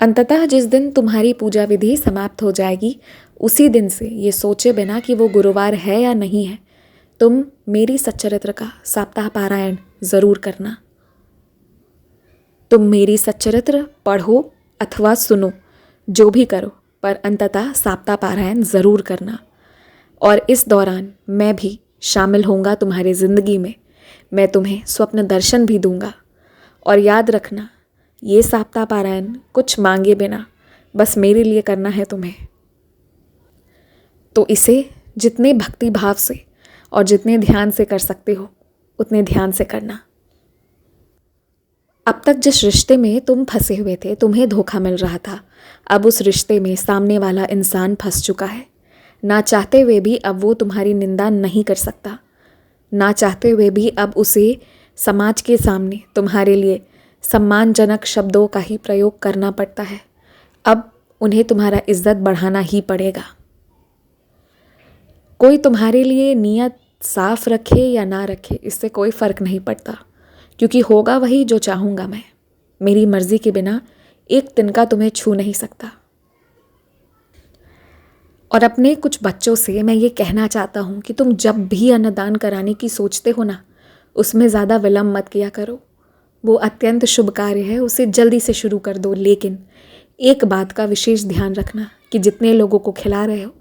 अंततः जिस दिन तुम्हारी पूजा विधि समाप्त हो जाएगी, उसी दिन से ये सोचे बिना कि वो गुरुवार है या नहीं है, तुम मेरी सच्चरित्र का सप्ताह पारायण ज़रूर करना। तुम मेरी सच्चरित्र पढ़ो अथवा सुनो, जो भी करो, पर अंततः सप्ताह पारायण ज़रूर करना। और इस दौरान मैं भी शामिल होऊंगा तुम्हारी ज़िंदगी में। मैं तुम्हें स्वप्न दर्शन भी दूंगा। और याद रखना, ये सप्ताह पारायण कुछ मांगे बिना बस मेरे लिए करना है तुम्हें। तो इसे जितने भक्ति भाव से और जितने ध्यान से कर सकते हो उतने ध्यान से करना। अब तक जिस रिश्ते में तुम फंसे हुए थे, तुम्हें धोखा मिल रहा था, अब उस रिश्ते में सामने वाला इंसान फंस चुका है। ना चाहते हुए भी अब वो तुम्हारी निंदा नहीं कर सकता। ना चाहते हुए भी अब उसे समाज के सामने तुम्हारे लिए सम्मानजनक शब्दों का ही प्रयोग करना पड़ता है। अब उन्हें तुम्हारा इज्जत बढ़ाना ही पड़ेगा। कोई तुम्हारे लिए नियत साफ रखे या ना रखे, इससे कोई फ़र्क नहीं पड़ता, क्योंकि होगा वही जो चाहूँगा मैं। मेरी मर्ज़ी के बिना एक तिनका तुम्हें छू नहीं सकता। और अपने कुछ बच्चों से मैं ये कहना चाहता हूँ कि तुम जब भी अन्नदान कराने की सोचते हो ना, उसमें ज़्यादा विलम्ब मत किया करो। वो अत्यंत शुभ कार्य है, उसे जल्दी से शुरू कर दो। लेकिन एक बात का विशेष ध्यान रखना कि जितने लोगों को खिला रहे हो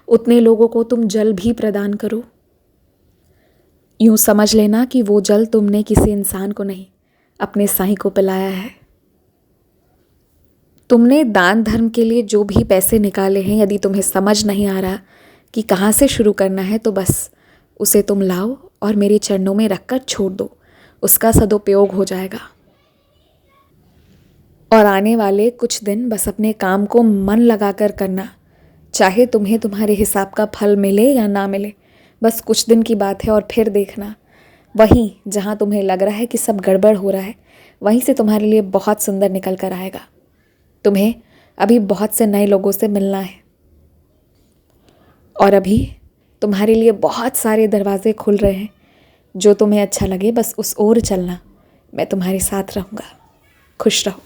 उतने लोगों को तुम जल भी प्रदान करो। यूँ समझ लेना कि वो जल तुमने किसी इंसान को नहीं, अपने साईं को पिलाया है। तुमने दान धर्म के लिए जो भी पैसे निकाले हैं, यदि तुम्हें समझ नहीं आ रहा कि कहाँ से शुरू करना है, तो बस उसे तुम लाओ और मेरे चरणों में रखकर छोड़ दो। उसका सदुपयोग हो जाएगा। और आने वाले कुछ दिन बस अपने काम को मन लगाकर करना, चाहे तुम्हें तुम्हारे हिसाब का फल मिले या ना मिले। बस कुछ दिन की बात है और फिर देखना, वहीं जहाँ तुम्हें लग रहा है कि सब गड़बड़ हो रहा है, वहीं से तुम्हारे लिए बहुत सुंदर निकल कर आएगा। तुम्हें अभी बहुत से नए लोगों से मिलना है और अभी तुम्हारे लिए बहुत सारे दरवाजे खुल रहे हैं। जो तुम्हें अच्छा लगे बस उस ओर चलना। मैं तुम्हारे साथ रहूँगा। खुश रहो।